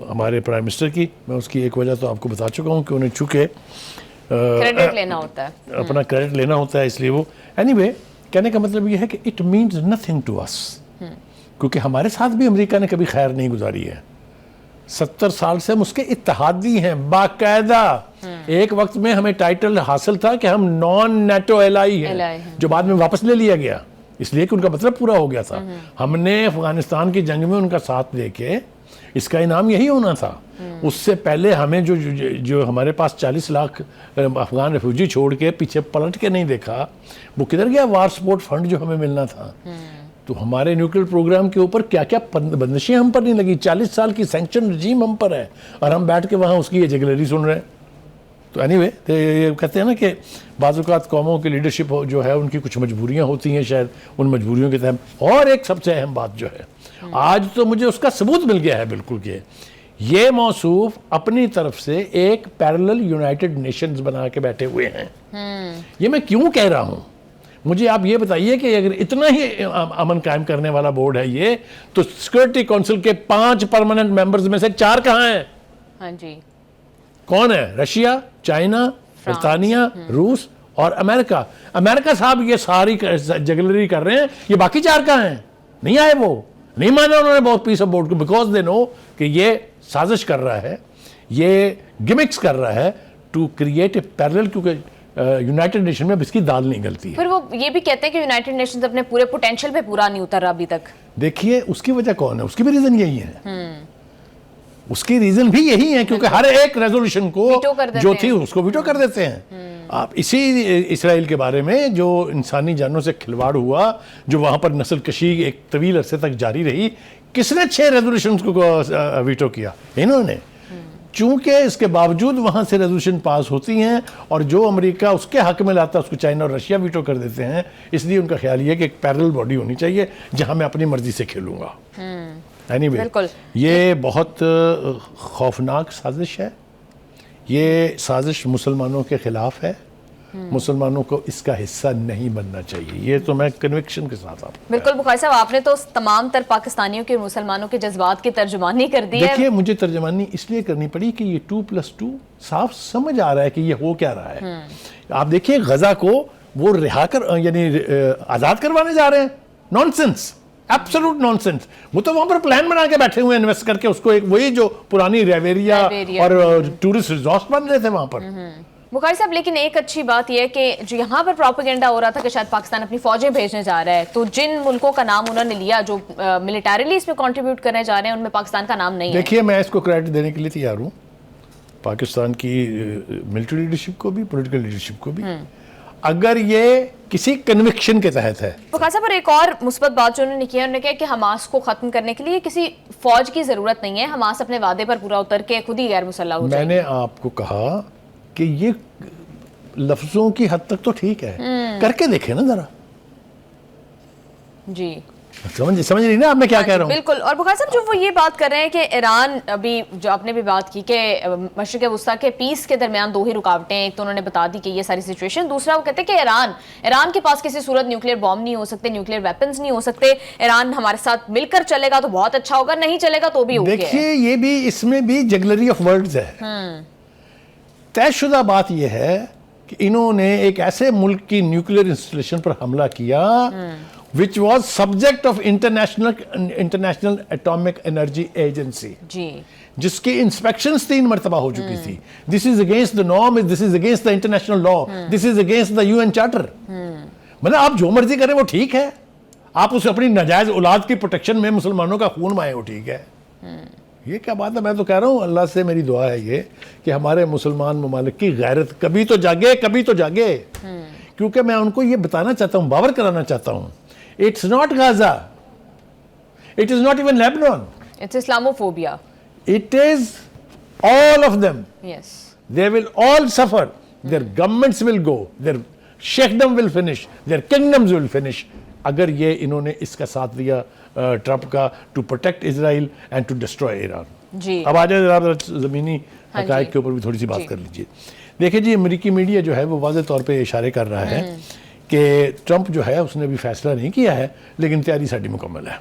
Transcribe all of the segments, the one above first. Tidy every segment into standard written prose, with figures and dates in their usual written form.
ہمارے prime minister کی. میں اس کی ایک وجہ تو آپ کو بتا چکا ہوں کہ انہیں چونکہ کریڈٹ لینا ہوتا ہے, اپنا کریڈٹ لینا ہوتا ہے, اس لیے وہ اینی وے کہنے کا مطلب یہ ہے کہ اٹ مینز نتھنگ ٹو اس, کیونکہ ہمارے ساتھ بھی امریکہ نے کبھی خیر نہیں گزاری ہے. 70 سال سے ہم اس کے اتحادی ہیں باقاعدہ. ایک وقت میں ہمیں ٹائٹل حاصل تھا کہ ہم نان نیٹو ایلائی ہیں, جو بعد میں واپس لے لیا گیا اس لیے کہ ان کا مطلب پورا ہو گیا تھا. ہم نے افغانستان کی جنگ میں ان کا ساتھ دے کے اس کا انعام یہی ہونا تھا. اس سے پہلے ہمیں جو ہمارے پاس 40 لاکھ افغان ریفیوجی چھوڑ کے پیچھے پلٹ کے نہیں دیکھا, وہ کدھر گیا وار سپورٹ فنڈ جو ہمیں ملنا تھا. تو ہمارے نیوکلیر پروگرام کے اوپر کیا کیا بندشیں ہم پر نہیں لگی. 40 سال کی سینکشن رجیم ہم پر ہے اور ہم بیٹھ کے وہاں اس کی یہ جگلری سن رہے ہیں. تو اینی وے یہ کہتے ہیں نا کہ بعض اوقات قوموں کی لیڈرشپ جو ہے ان کی کچھ مجبوریاں ہوتی ہیں, شاید ان مجبوریوں کے تحت. اور ایک سب سے اہم بات جو ہے, آج تو مجھے اس کا ثبوت مل گیا ہے بالکل کہ یہ موصوف اپنی طرف سے ایک پیرلل یونائٹڈ نیشنز بنا کے بیٹھے ہوئے ہیں. یہ میں کیوں کہہ رہا ہوں, مجھے آپ یہ بتائیے کہ اگر اتنا ہی امن قائم کرنے والا بورڈ ہے یہ, تو سیکورٹی کونسل کے 5 پرماننٹ ممبرز میں سے 4 کہاں ہیں؟ ہاں جی, کون ہے؟ رشیا, چائنا, برطانیہ, روس اور امریکہ. امریکہ صاحب یہ ساری جگلری کر رہے ہیں, یہ باقی 4 کہاں ہیں؟ نہیں آئے, وہ نہیں مانا انہوں نے بہت پیس آف بورڈ کو, بیکاز دے نو کہ یہ سازش کر رہا ہے, یہ گمکس کر رہا ہے ٹو کریٹ اے پیرلل, کیونکہ یونائٹڈ نیشن میں اب اس کی دال نہیں گلتی ہے. پھر وہ یہ بھی کہتے ہیں کہ یونائٹڈ نیشنز اپنے پورے پوٹینشیل پہ پورا نہیں اتر رہا ابھی تک. دیکھیے اس کی وجہ کون ہے, اس کی بھی ریزن یہی ہے. اس کی ریزن بھی یہی ہے کیونکہ ہر ایک ریزولوشن کو جو تھی اس کو ویٹو کر دیتے ہیں. آپ اسی اسرائیل کے بارے میں جو انسانی جانوں سے کھلواڑ ہوا, جو وہاں پر نسل کشی ایک طویل عرصے تک جاری رہی, کس نے 6 ریزولوشنز کو ویٹو کیا؟ انہوں نے. چونکہ اس کے باوجود وہاں سے ریزولوشن پاس ہوتی ہیں اور جو امریکہ اس کے حق میں لاتا ہے اس کو چائنا اور رشیا ویٹو کر دیتے ہیں. اس لیے ان کا خیال یہ کہ ایک پیرلل باڈی ہونی چاہیے جہاں میں اپنی مرضی سے کھیلوں گا. بالکل, یہ بہت خوفناک سازش ہے. یہ سازش مسلمانوں کے خلاف ہے. مسلمانوں کو اس کا حصہ نہیں بننا چاہیے. یہ تو میں کنوکشن کے ساتھ آپ. بالکل بخاری صاحب, آپ نے تو تمام تر پاکستانیوں کے اور مسلمانوں کے جذبات کی ترجمانی کر دی ہے. دیکھیے مجھے ترجمانی اس لیے کرنی پڑی کہ یہ 2+2 صاف سمجھ آ رہا ہے کہ یہ ہو کیا رہا ہے. آپ دیکھیے غزہ کو وہ رہا کر یعنی آزاد کروانے جا رہے ہیں. Naan sense, absolute naan sense. وہ تو وہاں پر پلان بنا کے بیٹھے ہوئے انویسٹ کر کے اس کو ایک وہی جو پرانی ریویریا اور ٹورسٹ ریزورٹس بن رہے تھے وہاں پر. بخاری صاحب, لیکن ایک اچھی بات یہ ہے کہ جو یہاں پر پروپیگنڈا ہو رہا تھا کہ شاید پاکستان اپنی فوجیں بھیجنے جا رہا ہے, تو جن ملکوں کا نام انہوں نے لیا جو ملیٹریلی اس میں کنٹریبیوٹ کرنے جا رہے ہیں, ان میں پاکستان کا نام نہیں ہے. دیکھیے میں اس کو کریڈٹ دینے کے لیے تیار ہوں, پاکستان کی ملٹری لیڈرشپ کو بھی, پولیٹیکل لیڈرشپ کو بھی, اگر یہ کسی کنوکشن کے تحت ہے. بخاری صاحب, اور ایک اور مثبت بات جو انہوں نے کی ہے, انہوں نے کہا کہ حماس کو ختم کرنے کے لیے کسی فوج کی ضرورت نہیں ہے, حماس اپنے وعدے پر پورا اتر کے خود ہی غیر مسلح ہو جائے. میں نے آپ کو کہا کہ یہ لفظوں کی حد تک تو ٹھیک ہے, کر کے دیکھیں نا ذرا. جی سمجھ رہی نا آپ میں کیا کہہ رہا ہوں. بالکل. اور بخاری صاحب جو وہ یہ بات کر رہے ہیں کہ ایران, ابھی جو آپ نے بھی بات کی کہ مشرق وسطیٰ کے پیس کے درمیان 2 ہی رکاوٹیں, ایک تو انہوں نے بتا دی کہ یہ ساری سچویشن, دوسرا وہ کہتے ہیں کہ ایران کے پاس کسی صورت نیوکلیر بوم نہیں ہو سکتے, نیوکلیر ویپنز نہیں ہو سکتے. ایران ہمارے ساتھ مل کر چلے گا تو بہت اچھا ہوگا, نہیں چلے گا تو بھی اوکے ہے. دیکھیے یہ بھی اس میں بھی جگلری آف ورڈز ہے. طے شدہ بات یہ ہے کہ انہوں نے ایک ایسے ملک کی نیوکلیر انسٹالیشن پر حملہ کیا which was subject of international atomic energy agency, جس کی انسپیکشنز 3 مرتبہ ہو چکی تھی. This is against the norm, this is against the international law, this is against the UN charter. مطلب آپ جو مرضی کریں وہ ٹھیک ہے, آپ اسے اپنی ناجائز اولاد کی پروٹیکشن میں مسلمانوں کا خون مائیں وہ ٹھیک ہے. یہ کیا بات ہے. میں تو کہہ رہا ہوں اللہ سے میری دعا ہے یہ کہ ہمارے مسلمان ممالک کی غیرت کبھی تو جاگے, کیونکہ میں ان کو یہ بتانا چاہتا ہوں, باور کرانا چاہتا ہوں, it's not Gaza, it is not even Lebanon, it's Islamophobia, it is all of them. Yes, they will all suffer, their governments will go, their sheikhdom will finish, their kingdoms will finish, اگر یہ انہوں نے اس کا ساتھ دیا Trump کا to protect Israel and to destroy Iran. جی اب آ جائے زمینی حقائق کے اوپر بھی تھوڑی سی بات کر لیجیے. دیکھیں جی, امریکی میڈیا جو ہے وہ واضح طور پہ اشارے کر رہا ہے کہ ٹرمپ جو ہے اس نے بھی فیصلہ نہیں کیا ہے, لیکن تیاری ساری مکمل ہے.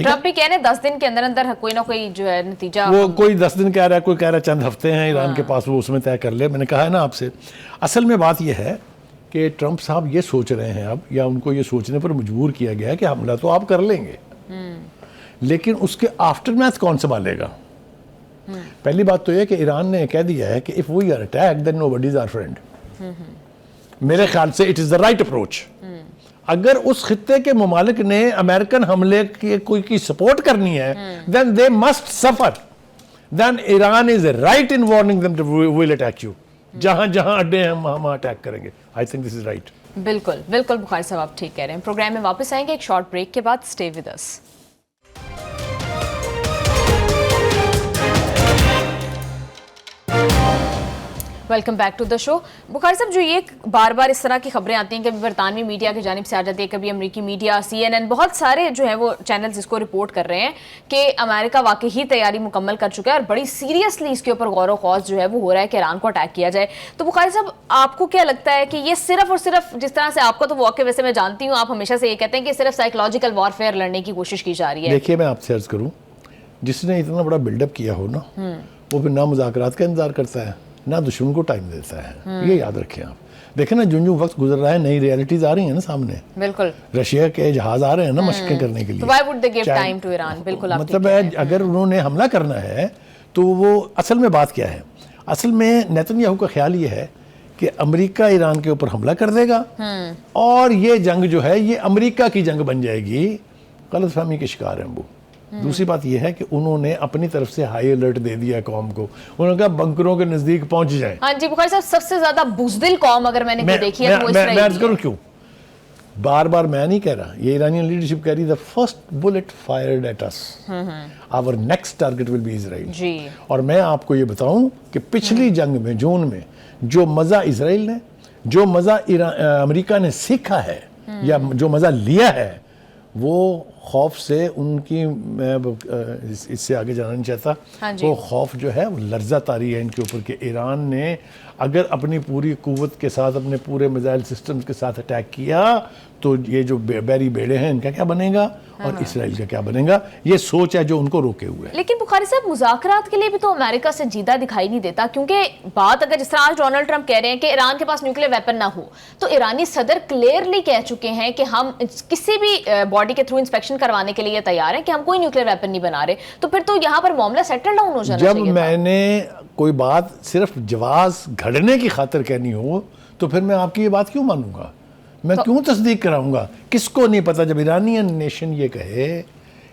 ٹرمپ بھی کہہ رہے ہیں 10 دن کے اندر اندر کوئی نہ کوئی جو ہے نتیجہ، وہ کوئی 10 دن کہہ رہا ہے، کوئی کہہ رہا ہے چند ہفتے ہیں ایران کے پاس، وہ اس میں طے کر لے. میں نے کہا ہے نا آپ سے، اصل میں بات یہ ہے کہ ٹرمپ صاحب یہ سوچ رہے ہیں اب، یا ان کو یہ سوچنے پر مجبور کیا گیا ہے کہ حملہ تو آپ کر لیں گے، لیکن اس کے آفٹر میتھ کون سنبھالے گا؟ پہلی بات تو یہ کہ ایران نے کہہ دیا ہے کہ if we are attacked then nobody is our friend. میرے خیال سے it is the right approach. اگر اس خطے کے ممالک نے امریکن حملے کی سپورٹ کرنی ہے then they must suffer. Then Iran is right in warning them to will attack you. جہاں جہاں اڈے ہیں ہم اٹیک کریں گے. I think this is right. بالکل بالکل بخاری صاحب آپ ٹھیک کہہ رہے ہیں. پروگرام میں واپس آئیں گے ایک شارٹ بریک کے بعد. Stay with us. Welcome back to the show. Bukhari صاحب، جو یہ بار بار اس طرح کی خبریں آتی ہیں، کبھی برطانوی میڈیا کی جانب سے آ جاتی ہے، کبھی امریکی میڈیا، CNN، بہت سارے جو ہیں وہ چینلز اس کو رپورٹ کر رہے ہیں کہ امریکہ واقعی ہی تیاری مکمل کر چکا ہے اور بڑی سیریسلی اس کے اوپر غور و خوض جو ہے وہ ہو رہا ہے کہ ایران کو اٹیک کیا جائے. تو بخاری صاحب، آپ کو کیا لگتا ہے کہ یہ صرف اور صرف، جس طرح سے آپ کا تو واقع ویسے میں جانتی ہوں، آپ ہمیشہ سے یہ کہتے ہیں کہ صرف سائیکولوجیکل وارفیئر لڑنے کی کوشش کی جا رہی ہے؟ دیکھیے میں آپ سے عرض کروں، جس نے اتنا بڑا بلڈ اپ کیا ہو نا، وہ پھر نہ مذاکرات کا انتظار کرتا ہے نہ دشمن کو ٹائم دیتا ہے. یہ یاد رکھیں آپ. دیکھیں نا، جو وقت گزر رہا ہے، نئی ریئلٹیز آ رہی ہیں نا سامنے. بالکل. رشیا کے جہاز آ رہے ہیں نا مشقیں کرنے کے لیے. Why would they give time to Iran؟ بالکل. مطلب ہے اگر انہوں نے حملہ کرنا ہے تو وہ اصل میں بات کیا ہے؟ اصل میں نیتن یاہو کا خیال یہ ہے کہ امریکہ ایران کے اوپر حملہ کر دے گا اور یہ جنگ جو ہے یہ امریکہ کی جنگ بن جائے گی. غلط فہمی کے شکار ہیں وہ. دوسری بات یہ ہے کہ انہوں نے اپنی طرف سے ہائی الرٹ دے دیا قوم کو. انہوں نے کہا بنکروں کے نزدیک پہنچ جائیں. ہاں جی بخاری صاحب، سب سے زیادہ بزدل قوم اگر میں نے کوئی دیکھی ہے تو وہ اسرائیل. میں عرض کروں کیوں؟ بار بار میں نہیں کہہ رہا، یہ ایرانین لیڈرشپ کہہ رہی، the first bullet fired at us, our next target will be Israel. جی. اور میں آپ کو یہ بتاؤں کہ پچھلی جنگ میں جون میں جو مزہ اسرائیل نے، جو مزہ امریکہ نے سیکھا ہے یا جو مزہ لیا ہے، وہ خوف سے ان کی، میں اس سے آگے جانا نہیں چاہتا، وہ خوف جو ہے وہ لرزہ طاری ہے ان کے اوپر کہ ایران نے اگر اپنی پوری قوت کے ساتھ، اپنے پورے میزائل سسٹمز کے ساتھ اٹیک کیا تو یہ جو بیری بیڑے ہیں ان کا کیا بنے گا اور اسرائیل کا کیا بنے گا. یہ سوچ ہے جو ان کو روکے ہوئے ہے. لیکن بخاری صاحب، مذاکرات کے لیے بھی تو امریکہ سنجیدہ دکھائی نہیں دیتا، کیونکہ بات اگر جس طرح آج ڈونلڈ ٹرمپ کہہ رہے ہیں کہ ایران کے پاس نیوکلیر ویپن نہ ہو، تو ایرانی صدر کلیئرلی کہہ چکے ہیں کہ ہم کسی بھی باڈی کے تھرو انسپیکشن کروانے کے لیے تیار ہیں کہ ہم کوئی نیوکلیر ویپن نہیں بنا رہے. تو پھر تو یہاں پر معاملہ سیٹل ڈاؤن ہو جانا چاہیے. جب میں نے کوئی بات صرف جواز گھڑنے کی خاطر کہنی ہو تو پھر میں آپ کی یہ بات کیوں مانوں گا؟ میں کیوں تصدیق کراؤں گا؟ کس کو نہیں پتا جب ایرانین نیشن یہ کہے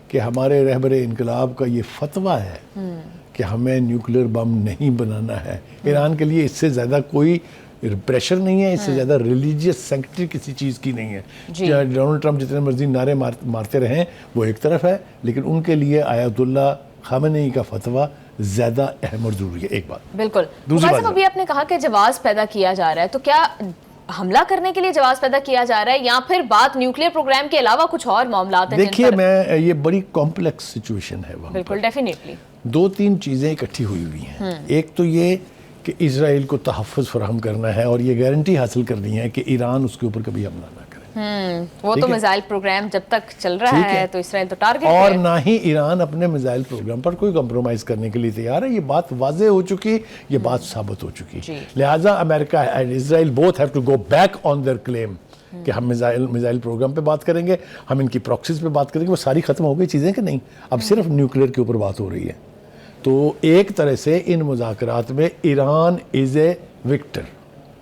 کہ ہمارے رہبر انقلاب کا یہ فتویٰ ہے کہ ہمیں نیوکلیر بم نہیں بنانا ہے. ایران کے لیے اس سے زیادہ کوئی پریشر نہیں ہے، اس سے زیادہ ریلیجیس سینکٹری کسی چیز کی نہیں ہے. ڈونلڈ ٹرمپ جتنے مرضی نعرے مارتے رہیں وہ ایک طرف ہے، لیکن ان کے لیے آیت اللہ خامنئی کا فتویٰ زیادہ اہم اور ضروری ہے. ایک بات. بالکل. صاحب، ابھی آپ نے کہا کہ جواز پیدا کیا جا رہا ہے، تو کیا حملہ کرنے کے لیے جواز پیدا کیا جا رہا ہے یا پھر بات نیوکلیر پروگرام کے علاوہ کچھ اور معاملات ہیں؟ دیکھیے میں، یہ بڑی کمپلیکس سچویشن ہے وہاں. بالکل، ڈیفینیٹلی. 2-3 چیزیں اکٹھی ہوئی ہیں. ایک تو یہ کہ اسرائیل کو تحفظ فراہم کرنا ہے اور یہ گارنٹی حاصل کرنی ہے کہ ایران اس کے اوپر کبھی حملہ نہ کرے. وہ تو میزائل پروگرام جب تک چل رہا ہے تو اسرائیل تو ٹارگٹ ہے، اور نہ ہی ایران اپنے میزائل پروگرام پر کوئی کمپرومائز کرنے کے لیے تیار ہے. یہ بات واضح ہو چکی، یہ بات ثابت ہو چکی. لہٰذا امریکہ and Israel both have to go back on their claim کہ ہم میزائل پروگرام پہ بات کریں گے، ہم ان کی پراکسیز پہ بات کریں گے. وہ ساری ختم ہو گئی چیزیں کہ نہیں، اب صرف نیوکلیر کے اوپر بات ہو رہی ہے. تو ایک طرح سے ان مذاکرات میں ایران از اے وکٹر.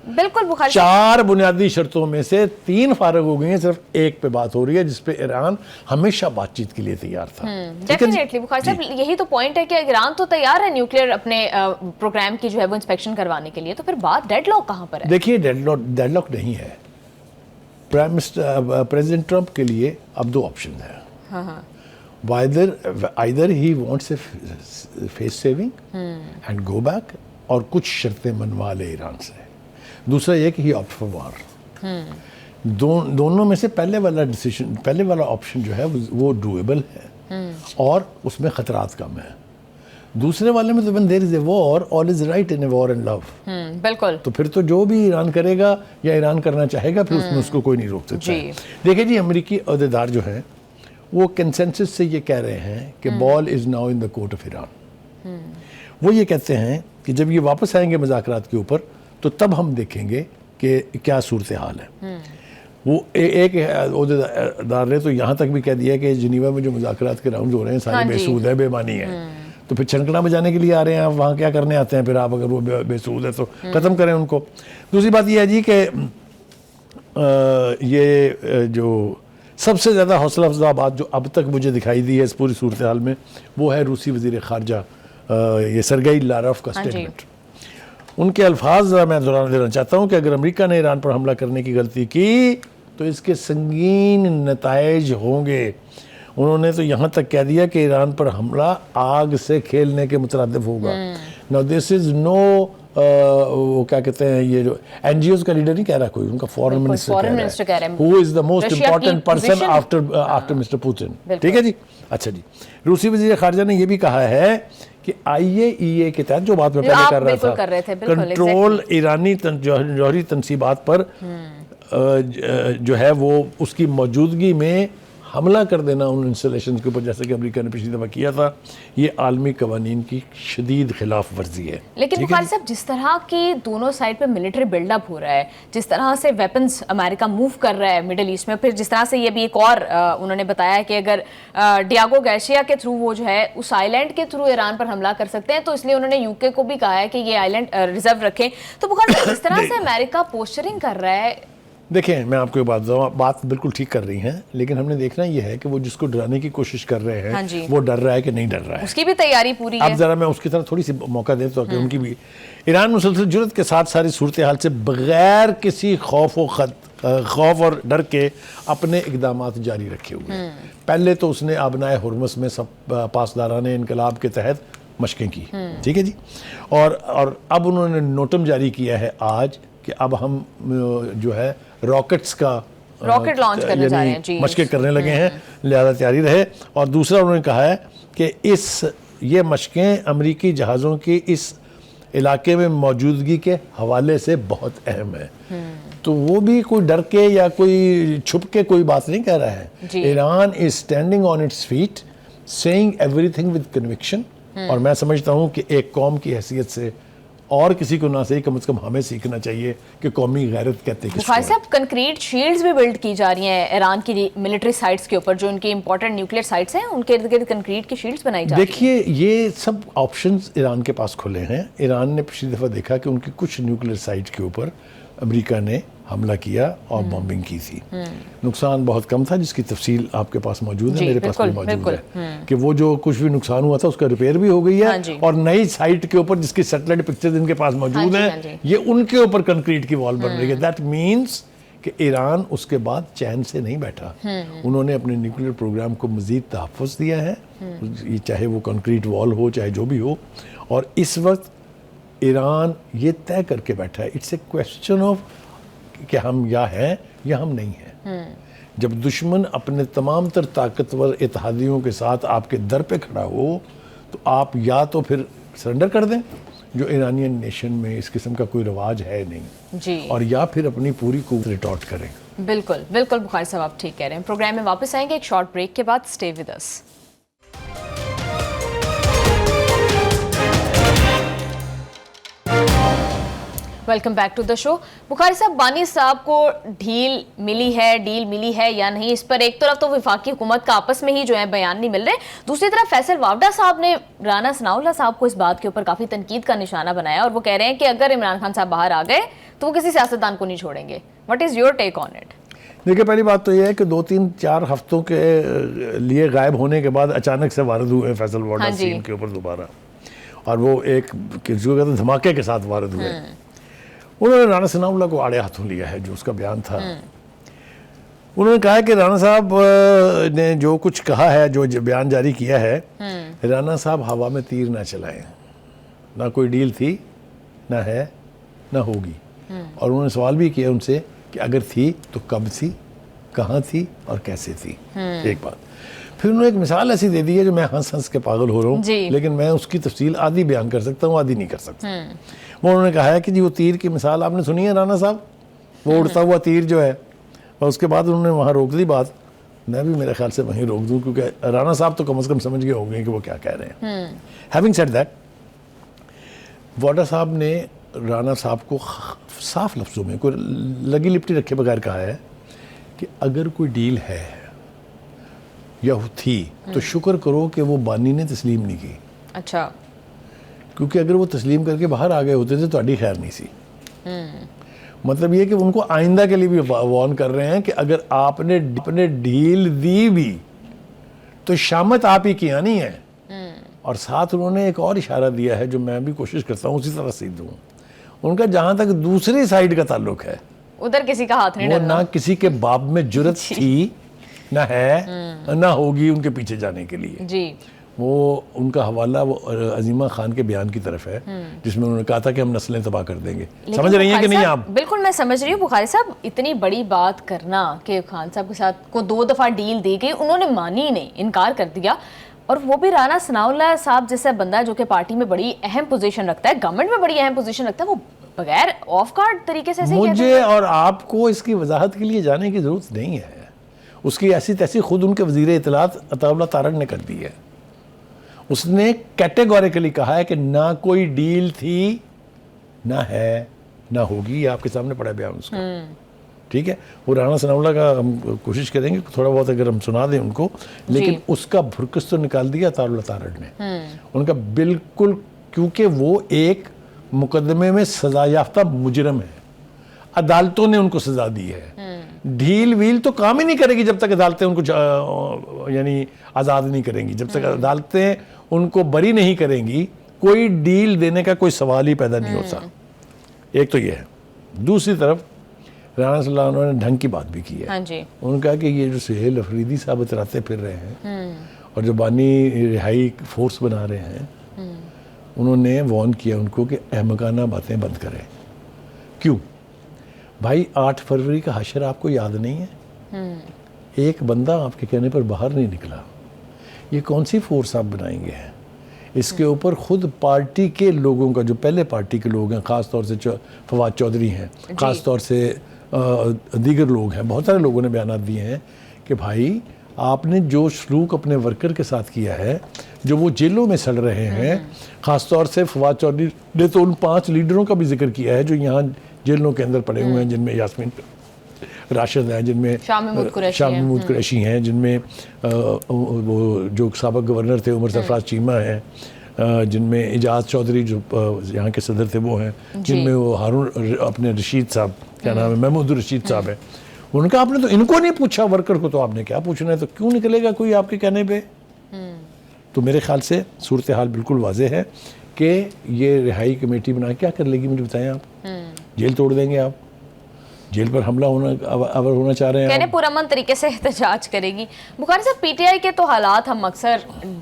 بالکل بخاری. 4 بنیادی شرطوں میں سے 3 فارغ ہو گئی ہیں، صرف ایک پہ بات ہو رہی ہے جس پہ ایران ہمیشہ بات چیت کے لیے تیار تھا. ڈیفینیٹلی بخاری صاحب، یہی تو پوائنٹ ہے کہ ایران تو تیار ہے نیوکلیر اپنے پروگرام کی جو ہے وہ انسپیکشن کروانے کے لیے، تو پھر بات ڈیڈ لاک کہاں پر ہے؟ دیکھیے ڈیڈ لاک نہیں ہے. پریزیڈنٹ ٹرمپ کے لیے اب 2 آپشن ہیں. either he wants a face saving and go back اور کچھ شرطیں منوا لے ایران سے. دوسرا یہ کہ he opt for war. دونوں میں سے پہلے والا آپشن جو ہے وہ ڈویبل ہے اور اس میں خطرات کم ہیں. دوسرے والے میں تو when there is a war, all is right in a war and love. بالکل. تو پھر تو جو بھی ایران کرے گا یا ایران کرنا چاہے گا پھر اس میں اس کو کوئی نہیں روک سکتا. دیکھیں جی، امریکی عہدیدار جو ہیں وہ کنسنسس سے یہ کہہ رہے ہیں کہ ball is now in the court of Iran. وہ یہ کہتے ہیں کہ جب یہ واپس آئیں گے مذاکرات کے اوپر تو تب ہم دیکھیں گے کہ کیا صورتحال ہے. وہ ایک عہدیدار نے تو یہاں تک بھی کہہ دیا کہ جنیوا میں جو مذاکرات کے راؤنڈ ہو رہے ہیں سارے بے سود ہے, بے معنی ہے. تو پھر چھنکنا بجانے کے لیے آ رہے ہیں, آپ وہاں کیا کرنے آتے ہیں پھر آپ؟ اگر وہ بے سود ہے تو ختم کریں ان کو. دوسری بات یہ ہے جی کہ یہ جو سب سے زیادہ حوصلہ افزا بات جو اب تک مجھے دکھائی دی ہے اس پوری صورتحال میں, وہ ہے روسی وزیر خارجہ یہ سرگئی لاروف کا سٹیٹمنٹ. ان کے الفاظ ذرا میں دہرانا دینا چاہتا ہوں کہ اگر امریکہ نے ایران پر حملہ کرنے کی غلطی کی تو اس کے سنگین نتائج ہوں گے. انہوں نے تو یہاں تک کہہ دیا کہ ایران پر حملہ آگ سے کھیلنے کے مترادف ہوگا. Now this is no وہ کیا کہتے ہیں, یہ جو این جی اوز کا لیڈر نہیں کہہ رہا کوئی, ان کا فورن منسٹر کہہ رہا ہے, who is the most important person after Mr. Putin. ٹھیک ہے جی. اچھا جی, روسی وزیر خارجہ نے یہ بھی کہا ہے کہ IAEA کے تحت جو بات میں پہلے کر رہا تھا, کنٹرول ایرانی جوہری تنصیبات پر جو ہے وہ اس کی موجودگی میں حملہ کر دینا ان انسٹالیشنز کے اوپر, جیسے کہ امریکہ نے پچھلی دفعہ کیا تھا, یہ عالمی قوانین کی شدید خلاف ورزی ہے. لیکن بخاری صاحب, جس طرح کی دونوں سائڈ پہ ملٹری بلڈ اپ ہو رہا ہے, جس طرح سے ویپنز امریکہ موو کر رہا ہے مڈل ایسٹ میں, پھر جس طرح سے یہ بھی ایک اور انہوں نے بتایا کہ اگر ڈیاگو گارسیا کے تھرو وہ جو ہے اس آئی لینڈ کے تھرو ایران پر حملہ کر سکتے ہیں, تو اس لیے انہوں نے یو کے کو بھی کہا ہے کہ یہ آئی لینڈ ریزرو رکھیں. تو بخاری صاحب, جس طرح سے امریکہ پوسچرنگ کر رہا ہے, دیکھیں میں آپ کو بات بتاؤں, بات بالکل ٹھیک کر رہی ہیں, لیکن ہم نے دیکھنا یہ ہے کہ وہ جس کو ڈرانے کی کوشش کر رہے ہیں وہ ڈر رہا ہے کہ نہیں ڈر رہا ہے. اس کی بھی تیاری پوری ہے. اب ذرا میں اس کی طرح تھوڑی سی موقع دیں تو کہ ان کی بھی. ایران مسلسل جرأت کے ساتھ ساری صورتحال سے بغیر کسی خوف اور ڈر کے اپنے اقدامات جاری رکھے ہوئے ہیں. پہلے تو اس نے آبنائے ہرمز میں سب پاسداران انقلاب کے تحت مشقیں کی, ٹھیک ہے جی, اور اب انہوں نے نوٹم جاری کیا ہے آج کہ اب ہم جو ہے راکٹس کا راکٹ لانچ کرنے جا رہے ہیں جی, مشقیں کرنے لگے ہیں, لہذا تیاری رہے. اور دوسرا انہوں نے کہا ہے کہ یہ مشقیں امریکی جہازوں کی اس علاقے میں موجودگی کے حوالے سے بہت اہم ہے. تو وہ بھی کوئی ڈر کے یا کوئی چھپ کے کوئی بات نہیں کہہ رہا ہے. Iran is standing on its feet, seeing everything with conviction. اور میں سمجھتا ہوں کہ ایک قوم کی حیثیت سے اور کسی کو نہ صحیح کم از کم ہمیں سیکھنا چاہیے کہ قومی غیرت کہتے ہیں. بخاری صاحب, کنکریٹ شیلڈز بھی بلڈ کی جا رہی ہیں ایران کی ملٹری سائٹس کے اوپر, جو ان کی امپورٹنٹ نیوکلیئر سائٹس ہیں ان کے ارد گرد کنکریٹ کی شیلڈز بنائی جا رہی ہیں. دیکھیے یہ سب آپشنز ایران کے پاس کھلے ہیں. ایران نے پچھلی دفعہ دیکھا کہ ان کی کچھ نیوکلیئر سائٹ کے اوپر امریکہ نے حملہ کیا اور بمبنگ کی تھی. نقصان بہت کم تھا, جس کی تفصیل آپ کے پاس موجود ہے, میرے پاس بھی موجود ہے, کہ وہ جو کچھ بھی نقصان ہوا تھا اس کا ریپیئر بھی ہو گئی ہے. اور نئی سائٹ کے اوپر جس کی سیٹلائٹ پکچرز ان کے پاس موجود ہیں, یہ ان کے اوپر کنکریٹ کی وال بن رہی ہے. دیٹ مینس کہ ایران اس کے بعد چین سے نہیں بیٹھا. انہوں نے اپنے نیوکلیئر پروگرام کو مزید تحفظ دیا ہے, یہ چاہے وہ کنکریٹ وال ہو چاہے جو بھی ہو. اور اس وقت ایران یہ طے کر کے بیٹھا ہے, اٹس اے کویسچن آف کہ ہم یا ہیں یا ہم نہیں ہیں. جب دشمن اپنے تمام تر طاقتور اتحادیوں کے ساتھ آپ کے در پہ کھڑا ہو تو آپ یا تو پھر سرنڈر کر دیں, جو ایرانین نیشن میں اس قسم کا کوئی رواج ہے نہیں جی, اور یا پھر اپنی پوری قوت ریٹارٹ کریں. بالکل بالکل بخاری صاحب, آپ ٹھیک کہہ رہے ہیں. پروگرام میں واپس آئیں گے ایک شارٹ بریک کے بعد. Stay with us. Welcome back to the show. Bukhari صاحب, بانی صاحب کو ڈیل ملی ہے یا نہیں, اس پر ایک طرف تو وفاقی حکومت کا آپس میں ہی جو ہے بیان نہیں مل رہے, دوسری طرف فیصل واوڈا صاحب نے رانا ثناء اللہ صاحب کو اس بات کے اوپر کافی تنقید کا نشانہ بنایا, اور وہ کہہ رہے ہیں کہ اگر عمران خان صاحب باہر آ گئے تو وہ کسی سیاستدان کو نہیں چھوڑیں گے. What is your take on it? دیکھیں, پہلی بات تو یہ ہے کہ 2-3-4 ہفتوں کے لیے غائب ہونے کے بعد اچانک سے وارد ہوئے فیصل واوڈا سین کے اوپر دوبارہ, اور وہ ایک دھماکے کے ساتھ وارد ہوئے. انہوں نے رانا ثناء اللہ کو آڑے ہاتھوں لیا ہے. جو اس کا بیان تھا, انہوں نے کہا کہ رانا صاحب نے جو کچھ کہا ہے, جو بیان جاری کیا ہے, رانا صاحب ہوا میں تیر نہ چلائیں. نہ کوئی ڈیل تھی, نہ ہے, نہ ہوگی. اور انہوں نے سوال بھی کیا ان سے کہ اگر تھی تو کب تھی, کہاں تھی اور کیسے تھی. ایک بات. پھر انہوں نے ایک مثال ایسی دے دی ہے جو میں ہنس کے پاگل ہو رہا ہوں, لیکن میں اس کی تفصیل آدھی بیان کر سکتا ہوں, آدھی نہیں کر سکتا. وہ انہوں نے کہا ہے کہ جی وہ تیر کی مثال آپ نے سنی ہے رانا صاحب, وہ اڑتا ہوا تیر جو ہے, اور اس کے بعد انہوں نے وہاں روک دی بات, میں بھی میرے خیال سے وہیں روک دوں, کیونکہ رانا صاحب تو کم از کم سمجھ گئے ہوں گے کہ وہ کیا کہہ رہے ہیں. ہیونگ سیڈ دیٹ, واڈا صاحب نے رانا صاحب کو صاف لفظوں میں, کوئی لگی لپٹی رکھے بغیر کہا ہے کہ اگر کوئی ڈیل ہے یا تھی تو شکر کرو کہ وہ بانی نے تسلیم نہیں کی. اچھا, کیونکہ اگر وہ تسلیم کر کے باہر آ گئے ہوتے تھے تو اڈی خیر نہیں سی. مطلب یہ کہ ان کو آئندہ کے لیے بھی وارن کر رہے ہیں کہ اگر آپ نے ڈیل دی بھی تو شامت آپ ہی کی آنی ہے. اور ساتھ انہوں نے ایک اور اشارہ دیا ہے جو میں بھی کوشش کرتا ہوں اسی طرح سے دوں. ان کا جہاں تک دوسری سائیڈ کا تعلق ہے, ادھر کسی کا ہاتھ نہیں وہ ڈالنا. نہ کسی کے باب میں جرت تھی, نہ ہے, نہ ہوگی ان کے پیچھے جانے کے لیے. جی, وہ ان کا حوالہ وہ عظیمہ خان کے بیان کی طرف ہے جس میں انہوں نے کہا تھا کہ ہم نسلیں تباہ کر دیں گے. سمجھ رہی ہیں کہ نہیں آپ؟ بالکل میں سمجھ رہی ہوں. بخاری صاحب, اتنی بڑی بات کرنا کہ خان صاحب کے ساتھ کو 2 دفعہ ڈیل دی گئی, انہوں نے مانی نہیں, انکار کر دیا, اور وہ بھی رانا ثناء اللہ صاحب جیسا بندہ جو کہ پارٹی میں بڑی اہم پوزیشن رکھتا ہے, گورنمنٹ میں بڑی اہم پوزیشن رکھتا ہے, وہ بغیر آف گارڈ طریقے سے مجھے اور آپ کو اس کی وضاحت کے لیے جانے کی ضرورت نہیں ہے. اس کی ایسی تیسی خود ان کے وزیر اطلاعات عطا اللہ تارڑ نے کر دی ہے. اس نے کیٹیگوریکلی کہا ہے کہ نہ کوئی ڈیل تھی, نہ ہے, نہ ہوگی. یہ آپ کے سامنے پڑا بیان اس کا. ٹھیک ہے, وہ رانا ثناء اللہ کا ہم کوشش کریں گے تھوڑا بہت اگر ہم سنا دیں ان کو, لیکن اس کا بھرکس تو نکال دیا عطا اللہ تارڑ نے ان کا بالکل, کیونکہ وہ ایک مقدمے میں سزا یافتہ مجرم ہے. عدالتوں نے ان کو سزا دی ہے. ڈھیل ویل تو کام ہی نہیں کرے گی جب تک عدالتیں ان کو یعنی آزاد نہیں کریں گی. جب تک عدالتیں ان کو بری نہیں کریں گی, کوئی ڈیل دینے کا کوئی سوال ہی پیدا نہیں ہوتا. ایک تو یہ ہے. دوسری طرف رانا صلی اللہ علیہ وسلم نے ڈھنگ کی بات بھی کی ہے. انہوں نے کہا کہ یہ جو سہیل افریدی صاحب اتراتے پھر رہے ہیں اور جو بانی رہائی فورس بنا رہے ہیں, انہوں نے وارن کیا ان کو کہ احمقانہ باتیں بند کریں. کیوں بھائی؟ 8 فروری کا حشر آپ کو یاد نہیں ہے؟ ایک بندہ آپ کے کہنے پر باہر نہیں نکلا. یہ کون سی فورس آپ بنائیں گے؟ اس کے اوپر خود پارٹی کے لوگوں کا, جو پہلے پارٹی کے لوگ ہیں, خاص طور سے فواد چودھری ہیں, خاص طور سے دیگر لوگ ہیں, بہت سارے لوگوں نے بیانات دیے ہیں کہ بھائی آپ نے جو سلوک اپنے ورکر کے ساتھ کیا ہے, جو وہ جیلوں میں سڑ رہے ہیں, خاص طور سے فواد چودھری نے تو ان 5 لیڈروں کا بھی ذکر کیا ہے جو یہاں جیلوں کے اندر پڑے ہوئے ہیں, جن میں یاسمین راشد ہیں, جن میں شاہ محمود قریشی ہیں, جن میں وہ جو سابق گورنر تھے عمر سرفراز چیمہ ہیں, جن میں اعجاز چودھری جو یہاں کے صدر تھے وہ ہیں, جن میں وہ ہارون اپنے رشید صاحب, کیا نام ہے, محمود رشید صاحب ہیں. ان کا آپ نے تو ان کو نہیں پوچھا, ورکر کو تو آپ نے کیا پوچھنا ہے؟ تو کیوں نکلے گا کوئی آپ کے کہنے پہ؟ تو میرے خیال سے صورتحال بالکل واضح ہے کہ یہ رہائی کمیٹی بنا کیا کر لے گی؟ مجھے بتائیں آپ. جیل توڑ دیں گے آپ؟ جیل پر حملہ ہونا چاہ رہے ہیں؟ کہنے پرامن طریقے سے احتجاج کرے گی. بخاری صاحب, پی ٹی آئی کے تو حالات ہم اکثر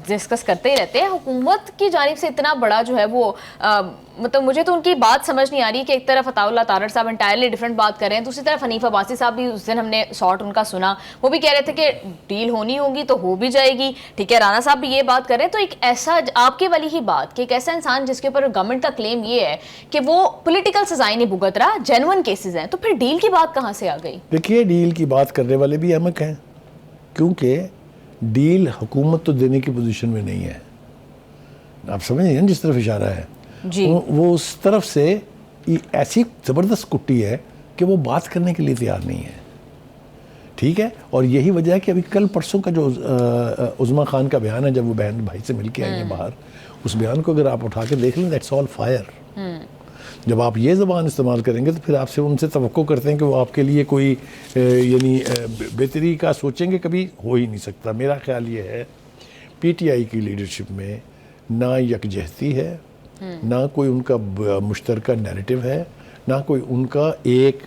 ڈسکس کرتے ہی رہتے ہیں. حکومت کی جانب سے اتنا بڑا جو ہے وہ مطلب مجھے تو ان کی بات سمجھ نہیں آ رہی کہ ایک طرف عطا اللہ تارڑ صاحب انٹائرلی ڈیفرنٹ بات کر رہے ہیں, دوسری طرف حنیف عباسی صاحب بھی اس دن ہم نے شارٹ ان کا سنا, وہ بھی کہہ رہے تھے کہ ڈیل ہونی ہوگی تو ہو بھی جائے گی. ٹھیک ہے, رانا صاحب بھی یہ بات کر رہے ہیں. تو ایک ایسا آپ کے والی ہی بات کہ ایک ایسا انسان جس کے اوپر گورنمنٹ کا کلیم یہ ہے کہ وہ پولیٹیکل سزائیں نہیں بھگت رہا, جینون کیسز ہیں, تو پھر ڈیل کی بات کہاں سے آ گئی؟ دیکھیے, ڈیل کی بات کرنے والے بھی احمق ہیں, کیونکہ ڈیل حکومت تو دینے کی پوزیشن میں نہیں ہے. آپ سمجھیں جس طرف اشارہ ہے وہ اس طرف سے ایسی زبردست کٹی ہے کہ وہ بات کرنے کے لیے تیار نہیں ہے. ٹھیک ہے, اور یہی وجہ ہے کہ ابھی کل پرسوں کا جو عظمیٰ خان کا بیان ہے, جب وہ بہن بھائی سے مل کے آئی ہیں باہر, اس بیان کو اگر آپ اٹھا کے دیکھ لیں, دیٹس آل فائر. جب آپ یہ زبان استعمال کریں گے تو پھر آپ سے ان سے توقع کرتے ہیں کہ وہ آپ کے لیے کوئی یعنی بہتری کا سوچیں گے, کبھی ہو ہی نہیں سکتا. میرا خیال یہ ہے پی ٹی آئی کی لیڈرشپ میں نہ یکجہتی ہے, نہ کوئی ان کا مشترکہ نیریٹو ہے, نہ کوئی ان کا ایک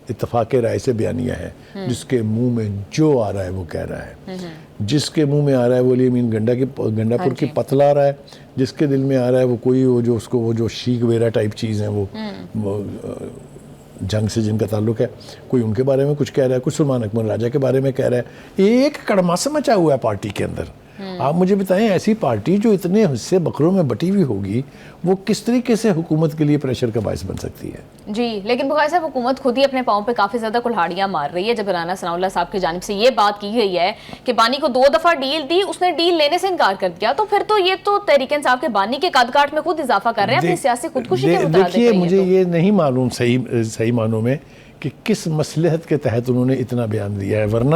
اتفاق رائے سے بیانیہ ہے. جس کے منہ میں جو آ رہا ہے وہ کہہ رہا ہے, جس کے منہ میں آ رہا ہے وہ امین گنڈا پور کی پتلا آ رہا ہے, جس کے دل میں آ رہا ہے وہ کوئی وہ جو شیخ ویرا ٹائپ چیز ہیں, وہ جنگ سے جن کا تعلق ہے, کوئی ان کے بارے میں کچھ کہہ رہا ہے, کچھ سلمان اکمل راجہ کے بارے میں کہہ رہا ہے. ایک کڑماسا مچا ہوا ہے پارٹی کے اندر. آپ مجھے بتائیں ایسی پارٹی جو اتنے حصے بکروں میں بٹی ہوئی ہوگی وہ کس طریقے سے حکومت کے لیے پریشر کا باعث بن سکتی ہے؟ جی لیکن بخاری صاحب حکومت خود ہی اپنے پاؤں پہ کافی زیادہ کلہاڑیاں مار رہی ہے. جب رانا ثناء اللہ صاحب کی جانب سے یہ بات کی گئی ہے کہ بانی کو 2 دفعہ ڈیل دی, اس نے ڈیل لینے سے انکار کر دیا, تو پھر تو یہ تو تحریک انصاف کے بانی کے قد کاٹ میں خود اضافہ کر رہے ہیں, اپنی سیاسی خودکشی کے مترادف. دیکھیے مجھے یہ نہیں معلوم صحیح معنوں میں کہ کس مصلحت کے تحت انہوں نے اتنا بیان دیا ہے, ورنہ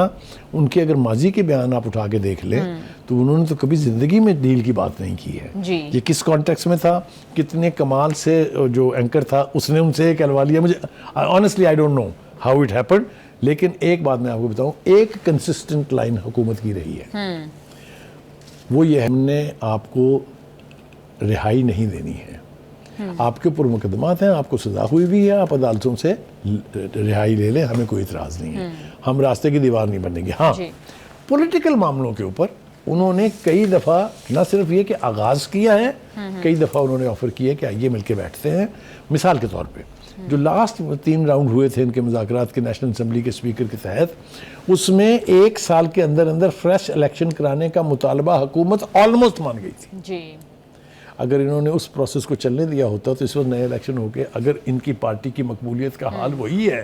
ان کے اگر ماضی کے بیان آپ اٹھا کے دیکھ لیں تو انہوں نے تو کبھی زندگی میں ڈیل کی بات نہیں کی ہے. یہ کس کانٹیکس میں تھا, کتنے کمال سے جو اینکر تھا اس نے ان سے کہلوا لیا, مجھے honestly I don't know how it happened. لیکن ایک بات میں آپ کو بتاؤں, ایک کنسسٹنٹ لائن حکومت کی رہی ہے, وہ یہ ہم نے آپ کو رہائی نہیں دینی ہے. آپ کے اوپر مقدمات ہیں, آپ کو سزا ہوئی بھی ہے, آپ عدالتوں سے رہائی لے لیں, ہمیں کوئی اعتراض نہیں ہے, ہم راستے کی دیوار نہیں بنیں گے. ہاں پولیٹیکل معاملوں کے اوپر انہوں نے کئی دفعہ نہ صرف یہ کہ آغاز کیا ہے, کئی دفعہ انہوں نے آفر کیا کہ آئیے مل کے بیٹھتے ہیں. مثال کے طور پہ جو لاسٹ 3 راؤنڈ ہوئے تھے ان کے مذاکرات کے نیشنل اسمبلی کے اسپیکر کے تحت, اس میں 1 سال کے اندر فریش الیکشن کرانے کا مطالبہ حکومت آلموسٹ مان گئی تھی. اگر انہوں نے اس پروسیس کو چلنے دیا ہوتا تو اس وقت نئے الیکشن ہو کے, اگر ان کی پارٹی کی مقبولیت کا حال وہی ہے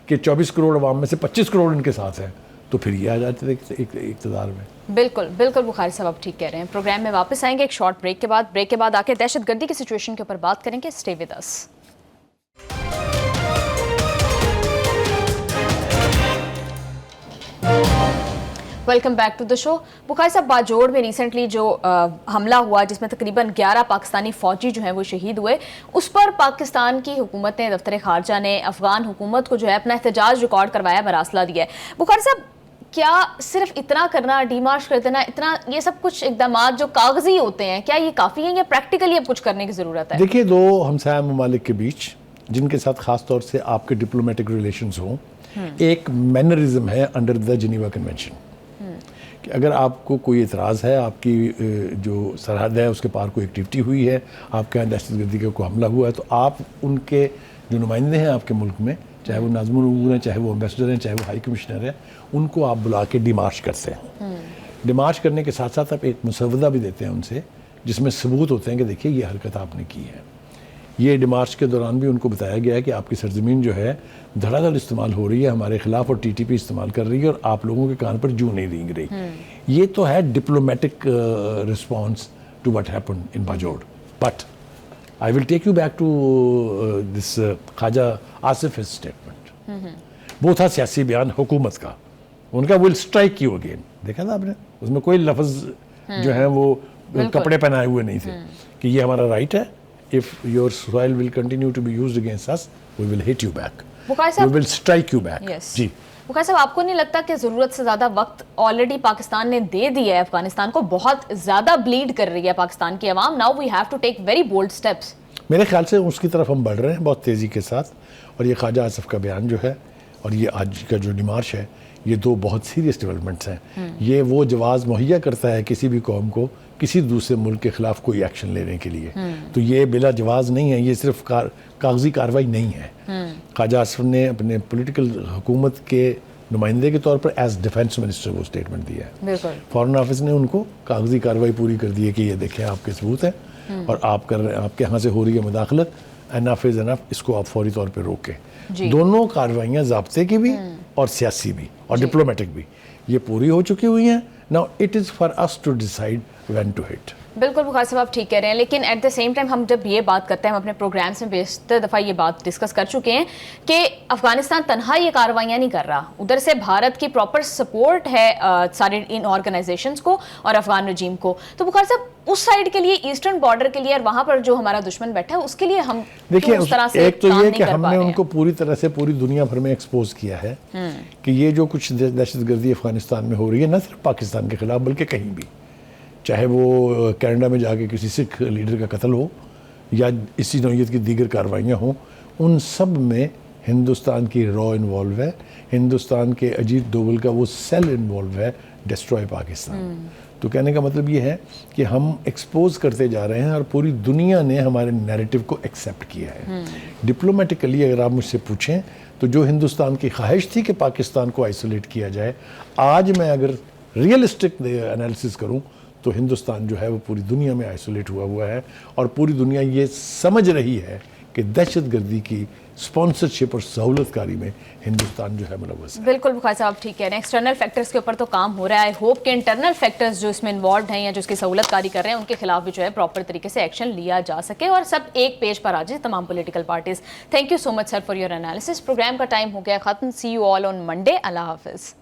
کہ 24 کروڑ عوام میں سے 25 کروڑ ان کے ساتھ ہیں, تو پھر یہ آ جاتے تھے اقتدار میں. بالکل بخاری صاحب آپ ٹھیک کہہ رہے ہیں. پروگرام میں واپس آئیں گے ایک شارٹ بریک کے بعد آ کے دہشت گردی کی سچویشن کے اوپر بات کریں گے. Stay with us. Welcome back to the show. Bukhari صاحب, باجوڑ میں ریسنٹلی جو حملہ ہوا جس میں تقریباً 11 پاکستانی فوجی جو ہیں وہ شہید ہوئے, اس پر پاکستان کی حکومت نے, دفتر خارجہ نے افغان حکومت کو جو ہے اپنا احتجاج ریکارڈ کروایا, مراسلہ دیا ہے. بخاری صاحب, کیا صرف اتنا کرنا, ڈیمارش کر دینا, اتنا یہ سب کچھ اقدامات جو کاغذی ہوتے ہیں, کیا یہ کافی ہیں یا پریکٹیکلی اب کچھ کرنے کی ضرورت ہے؟ دیکھیے, 2 ہمسایہ ممالک کے بیچ جن کے ساتھ خاص طور سے آپ کے ڈپلومیٹک ریلیشنز ہوں, ایک مینرزم ہے انڈر دا جنیوا کنونشن کہ اگر آپ کو کوئی اعتراض ہے, آپ کی جو سرحد ہے اس کے پار کوئی ایکٹیویٹی ہوئی ہے, آپ کے یہاں دہشت گردی کا کوئی حملہ ہوا ہے, تو آپ ان کے جو نمائندے ہیں آپ کے ملک میں, چاہے وہ ناظم الامور ہیں, چاہے وہ امبیسڈر ہیں, چاہے وہ ہائی کمشنر ہیں, ان کو آپ بلا کے ڈیمارش کرتے ہیں. ڈیمارش کرنے کے ساتھ ساتھ آپ ایک مسودہ بھی دیتے ہیں ان سے جس میں ثبوت ہوتے ہیں کہ دیکھیے یہ حرکت آپ نے کی ہے. یہ ڈیمارچ کے دوران بھی ان کو بتایا گیا ہے کہ آپ کی سرزمین جو ہے دھڑا دھڑ استعمال ہو رہی ہے ہمارے خلاف, اور TTP استعمال کر رہی ہے, اور آپ لوگوں کے کان پر جوں نہیں رینگ رہی. یہ تو ہے diplomatic response to what happen in Bajaur. But I will take you back to this Khawaja Asif statement. وہ تھا سیاسی بیان حکومت کا, ان کا ول اسٹرائک یو اگین. دیکھا تھا آپ نے, اس میں کوئی لفظ جو ہیں وہ کپڑے پہنائے ہوئے نہیں تھے کہ یہ ہمارا رائٹ ہے. If your soil will continue to be used against us, we will hit you back. We will strike you back. جی بخاری صاحب, آپ کو نہیں لگتا کہ ضرورت سے زیادہ وقت آلریڈی پاکستان نے دے دیا ہے افغانستان کو, بہت زیادہ بلیڈ کر رہی ہے پاکستان کی عوام, now we have to take very bold steps. میرے خیال سے اس کی طرف ہم بڑھ رہے ہیں بہت تیزی کے ساتھ, اور یہ خواجہ آصف کا بیان جو ہے اور یہ آج کا جو ڈیمارش ہے, یہ 2 بہت سیریس ڈیولپمنٹس ہیں. یہ وہ جواز مہیا کرتا ہے کسی بھی قوم کو کسی دوسرے ملک کے خلاف کوئی ایکشن لینے کے لیے, تو یہ بلا جواز نہیں ہے, یہ صرف کاغذی کارروائی نہیں ہے. خواجہ آصف نے اپنے پولیٹیکل حکومت کے نمائندے کے طور پر ایز ڈیفینس منسٹر وہ اسٹیٹمنٹ دیا ہے. فارن آفس نے ان کو کاغذی کارروائی پوری کر دی ہے کہ یہ دیکھیں آپ کے ثبوت ہیں اور آپ کر رہے ہیں, آپ کے یہاں سے ہو رہی ہے مداخلت, انف از انف, اس کو آپ فوری طور پہ روکیں. دونوں کارروائیاں ضابطے کی بھی اور سیاسی بھی اور ڈپلومیٹک بھی یہ پوری ہو چکی ہوئی ہیں. Now it is for us to decide when to hit. بالکل بخاری صاحب آپ ٹھیک کہہ رہے ہیں, لیکن ایٹ دا سیم ٹائم ہم جب یہ بات کرتے ہیں, ہم اپنے پروگرامس میں بیشتر دفعہ یہ بات ڈسکس کر چکے ہیں کہ افغانستان تنہا یہ کارروائیاں نہیں کر رہا, ادھر سے بھارت کی پراپر سپورٹ ہے سارے ان آرگنائزیشنس کو اور افغان رجیم کو. تو بخاری صاحب اس سائڈ کے لیے, ایسٹرن بارڈر کے لیے, اور وہاں پر جو ہمارا دشمن بیٹھا ہے اس کے لیے ہم دیکھیے, ایک تو یہ کہ ہم نے ان کو پوری طرح سے پوری دنیا بھر میں ایکسپوز کیا ہے کہ یہ جو کچھ دہشت گردی افغانستان میں ہو رہی ہے, نہ صرف پاکستان کے خلاف بلکہ کہیں بھی, چاہے وہ کینیڈا میں جا کے کسی سکھ لیڈر کا قتل ہو یا اسی نوعیت کی دیگر کارروائیاں ہوں, ان سب میں ہندوستان کی را انوالو ہے, ہندوستان کے اجیت ڈوبل کا وہ سیل انوالو ہے, ڈسٹروائے پاکستان. تو کہنے کا مطلب یہ ہے کہ ہم ایکسپوز کرتے جا رہے ہیں اور پوری دنیا نے ہمارے نیریٹو کو ایکسیپٹ کیا ہے. ڈپلومیٹیکلی اگر آپ مجھ سے پوچھیں تو جو ہندوستان کی خواہش تھی کہ پاکستان کو آئسولیٹ کیا جائے, آج میں اگر ریئلسٹک انالیسس کروں تو ہندوستان جو ہے وہ پوری دنیا میں آئسولیٹ ہوا ہے، اور پوری دنیا یہ سمجھ رہی ہے کہ دہشت گردی کی اسپانسرشپ اور سہولت کاری میں ہندوستان جو ہے ملوث ہے۔ بالکل بخاری صاحب ٹھیک ہے، ایکسٹرنل فیکٹرز کے اوپر تو کام ہو رہا ہے، ہوپ کہ انٹرنل فیکٹرز جو اس میں انوالوڈ ہیں یا جو اس کی سہولت کاری کر رہے ہیں ان کے خلاف بھی جو ہے پراپر طریقے سے ایکشن لیا جا سکے اور سب ایک پیج پر آ جائے تمام political parties. Thank you so much sir for your analysis. Program کا ٹائم ہو گیا ختم، سی یو آل آن منڈے، اللہ حافظ۔